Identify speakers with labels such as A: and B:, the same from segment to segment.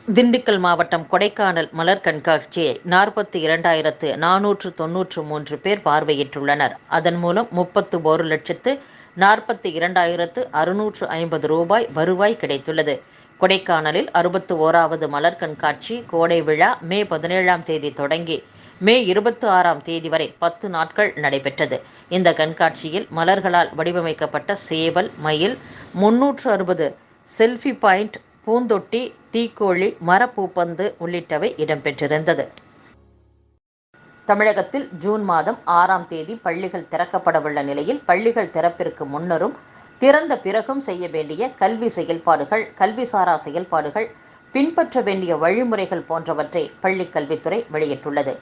A: திண்டுக்கல் மாவட்டம் கொடைக்கானல் மலர் கண்காட்சியை 42,493 பேர் பார்வையிட்டுள்ளனர். அதன் மூலம் 31,42,650 ரூபாய் வருவாய் கிடைத்துள்ளது. கொடைக்கானலில் 61வது மலர் கண்காட்சி கோடை விழா மே 17ஆம் தேதி தொடங்கி மே 26ஆம் தேதி வரை 10 நாட்கள் நடைபெற்றது. இந்த கண்காட்சியில் மலர்களால் வடிவமைக்கப்பட்ட சேவல், மயில், 360 செல்ஃபி பாயிண்ட், பூந்தொட்டி, தீக்கோழி, மரப்பூப்பந்து உள்ளிட்டவை இடம்பெற்றிருந்தது. தமிழகத்தில் ஜூன் மாதம் 6ஆம் தேதி பள்ளிகள் திறக்கப்படவுள்ள நிலையில் பள்ளிகள் திறப்பிற்கு முன்னரும் திறந்த பிறகும் செய்ய வேண்டிய கல்வி செயல்பாடுகள், கல்விசாரா செயல்பாடுகள், பின்பற்ற வேண்டிய வழிமுறைகள் போன்றவற்றை பள்ளிக் கல்வித்துறை வெளியிட்டுள்ளது.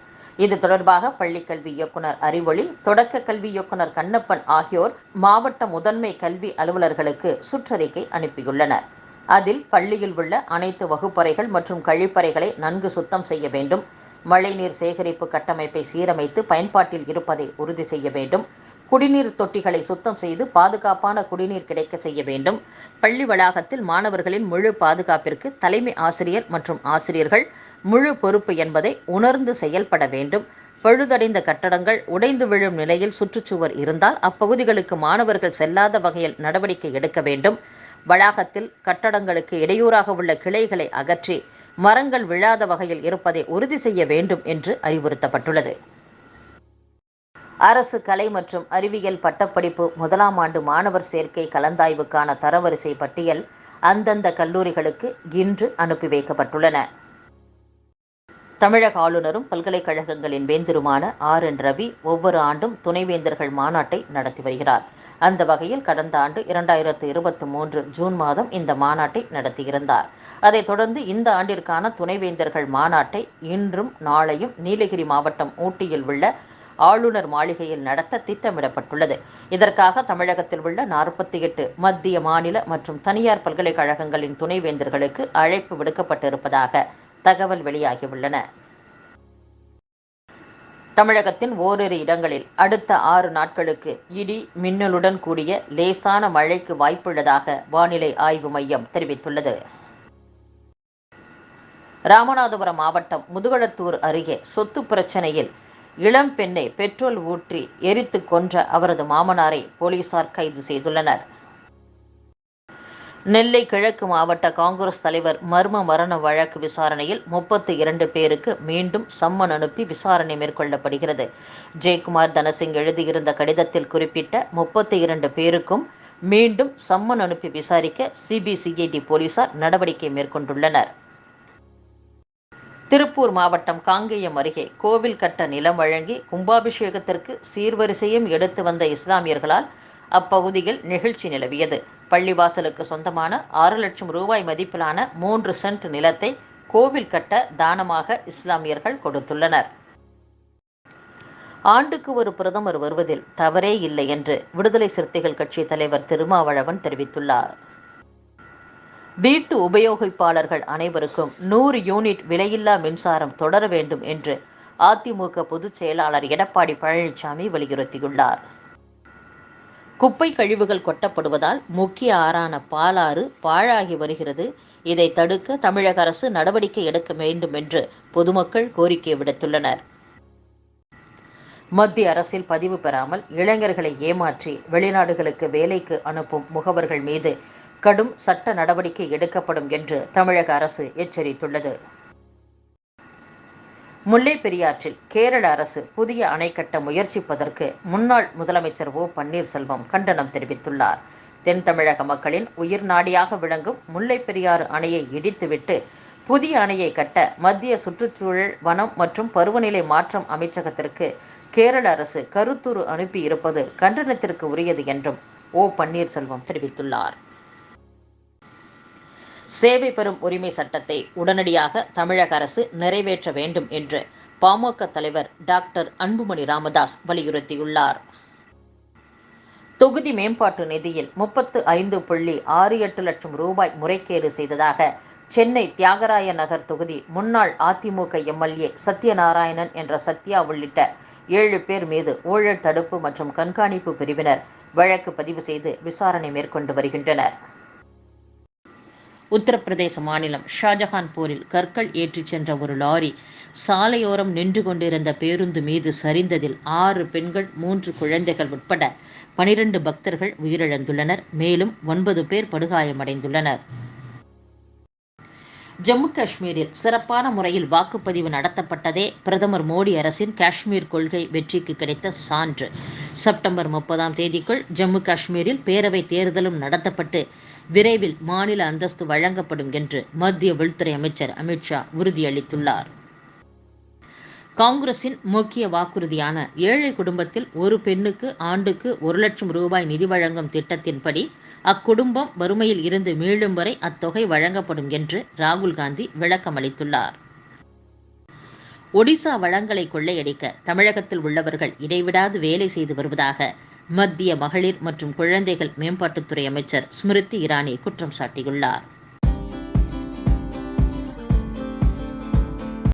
A: இது தொடர்பாக பள்ளிக்கல்வி இயக்குனர் அறிவொளி, தொடக்க கல்வி இயக்குனர் கண்ணப்பன் ஆகியோர் மாவட்ட முதன்மை கல்வி அலுவலர்களுக்கு சுற்றறிக்கை அனுப்பியுள்ளனர். அதில் பள்ளியில் உள்ள அனைத்து வகுப்பறைகள் மற்றும் கழிப்பறைகளை நன்கு சுத்தம் செய்ய வேண்டும், மழைநீர் சேகரிப்பு கட்டமைப்பை சீரமைத்து பயன்பாட்டில் இருப்பதை உறுதி செய்ய வேண்டும், குடிநீர் தொட்டிகளை சுத்தம் செய்து பாதுகாப்பான குடிநீர் கிடைக்க செய்ய வேண்டும், பள்ளி வளாகத்தில் மாணவர்களின் முழு பாதுகாப்பிற்கு தலைமை ஆசிரியர் மற்றும் ஆசிரியர்கள் முழு பொறுப்பு என்பதை உணர்ந்து செயல்பட வேண்டும், பழுதடைந்த கட்டடங்கள், உடைந்து விழும் நிலையில் சுற்றுச்சுவர் இருந்தால் அப்பகுதிகளுக்கு மாணவர்கள் செல்லாத வகையில் நடவடிக்கை எடுக்க வேண்டும், வளாகத்தில் கட்டடங்களுக்கு இடையூறாக உள்ள கிளைகளை அகற்றி மரங்கள் விழாத வகையில் இருப்பதை உறுதி செய்ய வேண்டும் என்று அறிவுறுத்தப்பட்டுள்ளது. அரசு கலை மற்றும் அறிவியல் பட்டப்படிப்பு 1ஆம் ஆண்டு மாணவர் சேர்க்கை கலந்தாய்வுக்கான தரவரிசை பட்டியல் அந்தந்த கல்லூரிகளுக்கு இன்று அனுப்பி வைக்கப்பட்டுள்ளன. தமிழக ஆளுநரும் பல்கலைக்கழகங்களின் வேந்தருமான RN ரவி ஒவ்வொரு ஆண்டும் துணைவேந்தர்கள் மாநாட்டை நடத்தி வருகிறார். அந்த வகையில் கடந்த ஆண்டு 2023 ஜூன் மாதம் இந்த மாநாட்டை நடத்தியிருந்தார். அதைத் தொடர்ந்து இந்த ஆண்டிற்கான துணைவேந்தர்கள் மாநாட்டை இன்றும் நாளையும் நீலகிரி மாவட்டம் ஊட்டியில் உள்ள ஆளுநர் மாளிகையில் நடத்த திட்டமிடப்பட்டுள்ளது. இதற்காக தமிழகத்தில் உள்ள 48 மத்திய, மாநில மற்றும் தனியார் பல்கலைக்கழகங்களின் துணைவேந்தர்களுக்கு அழைப்பு விடுக்கப்பட்டிருப்பதாக தகவல் வெளியாகியுள்ளன. தமிழகத்தின் ஓரிரு இடங்களில் அடுத்த 6 நாட்களுக்கு இடி மின்னலுடன் கூடிய லேசான மழைக்கு வாய்ப்புள்ளதாக வானிலை ஆய்வு மையம் தெரிவித்துள்ளது. ராமநாதபுரம் மாவட்டம் முதுகளத்தூர் அருகே சொத்து பிரச்சனையில் இளம் பெண்ணை பெட்ரோல் ஊற்றி எரித்து கொன்ற அவரது மாமனாரை போலீசார் கைது செய்துள்ளனர். நெல்லை கிழக்கு மாவட்ட காங்கிரஸ் தலைவர் மர்ம மரண வழக்கு விசாரணையில் 32 பேருக்கு மீண்டும் சம்மன் அனுப்பி விசாரணை மேற்கொள்ளப்படுகிறது. ஜெயக்குமார் தனசிங் எழுதியிருந்த கடிதத்தில் குறிப்பிட்ட 32 பேருக்கும் மீண்டும் சம்மன் அனுப்பி விசாரிக்க CBCID போலீசார் நடவடிக்கை மேற்கொண்டுள்ளனர். திருப்பூர் மாவட்டம் காங்கேயம் அருகே கோவில் கட்ட நிலம் வழங்கி கும்பாபிஷேகத்திற்கு சீர்வரிசையும் எடுத்து வந்த இஸ்லாமியர்களால் அப்பகுதியில் நிகழ்ச்சி நிலவியது. பள்ளிவாசலுக்கு சொந்தமான 6 லட்சம் ரூபாய் மதிப்பிலான 3 சென்ட் நிலத்தை கோவில் கட்ட தானமாக இஸ்லாமியர்கள் கொடுத்துள்ளனர். ஆண்டுக்கு ஒரு பிரதமர் வருவதில் தவறே இல்லை என்று விடுதலை சிறுத்தைகள் கட்சி தலைவர் திருமாவளவன் தெரிவித்துள்ளார். வீட்டு உபயோகிப்பாளர்கள் அனைவருக்கும் 100 யூனிட் விலையில்லா மின்சாரம் தொடர வேண்டும் என்று அதிமுக பொதுச் செயலாளர் எடப்பாடி பழனிசாமி வலியுறுத்தியுள்ளார். குப்பை கழிவுகள் கொட்டப்படுவதால் முக்கிய ஆறான பாலாறு பாழாகி வருகிறது. இதை தடுக்க தமிழக அரசு நடவடிக்கை எடுக்க வேண்டும் என்று பொதுமக்கள் கோரிக்கை விடுத்துள்ளனர். மத்திய அரசில் பதிவு பெறாமல் இளைஞர்களை ஏமாற்றி வெளிநாடுகளுக்கு வேலைக்கு அனுப்பும் முகவர்கள் மீது கடும் சட்ட நடவடிக்கை எடுக்கப்படும் என்று தமிழக அரசு எச்சரித்துள்ளது. முல்லை பெரியாற்றில் கேரள அரசு புதிய அணை கட்ட முயற்சிப்பதற்கு முன்னாள் முதலமைச்சர் O. பன்னீர்செல்வம் கண்டனம் தெரிவித்துள்ளார். தென் தமிழக மக்களின் உயிர் நாடியாக விளங்கும் முல்லை பெரியாறு அணையை இடித்துவிட்டு புதிய அணையை கட்ட மத்திய சுற்றுச்சூழல், வனம் மற்றும் பருவநிலை மாற்றம் அமைச்சகத்திற்கு கேரள அரசு கருத்துரு அனுப்பி இருப்பது கண்டனத்திற்கு உரியது என்றும் O. பன்னீர்செல்வம் தெரிவித்துள்ளார். சேவை பெறும் உரிமை சட்டத்தை உடனடியாக தமிழக அரசு நிறைவேற்ற வேண்டும் என்று பாமக தலைவர் டாக்டர் அன்புமணி ராமதாஸ் வலியுறுத்தியுள்ளார். தொகுதி மேம்பாட்டு நிதியில் 35.68 லட்சம் ரூபாய் முறைகேடு செய்ததாக சென்னை தியாகராய நகர் தொகுதி முன்னாள் அதிமுக MLA சத்யநாராயணன் என்ற சத்யா உள்ளிட்ட 7 பேர் மீது ஊழல் தடுப்பு மற்றும் கண்காணிப்பு பிரிவினர் வழக்கு பதிவு செய்து விசாரணை மேற்கொண்டு வருகின்றனர். உத்தரப்பிரதேச மாநிலம் ஷாஜஹான்பூரில் கற்கள் ஏற்றிச் சென்ற ஒரு லாரி சாலையோரம் நின்று கொண்டிருந்த பேருந்து மீது சரிந்ததில் 6 பெண்கள் 3 குழந்தைகள் உட்பட 12 பக்தர்கள் உயிரிழந்துள்ளனர். மேலும் 9 பேர் படுகாயமடைந்துள்ளனர். ஜம்மு காஷ்மீரில் சிறப்பான முறையில் வாக்குப்பதிவு நடத்தப்பட்டதே பிரதமர் மோடி அரசின் காஷ்மீர் கொள்கை வெற்றிக்கு கிடைத்த சான்று. செப்டம்பர் 30ஆம் தேதிக்குள் ஜம்மு காஷ்மீரில் பேரவைத் தேர்தலும் நடத்தப்பட்டு விரைவில் மாநில அந்தஸ்து வழங்கப்படும் என்று மத்திய உள்துறை அமைச்சர் அமித்ஷா உறுதியளித்துள்ளார். காங்கிரசின் முக்கிய வாக்குறுதியான ஏழை குடும்பத்தில் ஒரு பெண்ணுக்கு ஆண்டுக்கு 1 லட்சம் ரூபாய் நிதி வழங்கும் திட்டத்தின்படி அக்குடும்பம் வறுமையில் இருந்து மீளும் வரை அத்தொகை வழங்கப்படும் என்று ராகுல் காந்தி விளக்கமளித்துள்ளார். ஒடிசா வளங்களை கொள்ளையடிக்க தமிழகத்தில் உள்ளவர்கள் இடைவிடாது வேலை செய்து வருவதாக மத்திய மகளிர் மற்றும் குழந்தைகள் மேம்பாட்டுத்துறை அமைச்சர் ஸ்மிருதி இரானி குற்றம் சாட்டியுள்ளார்.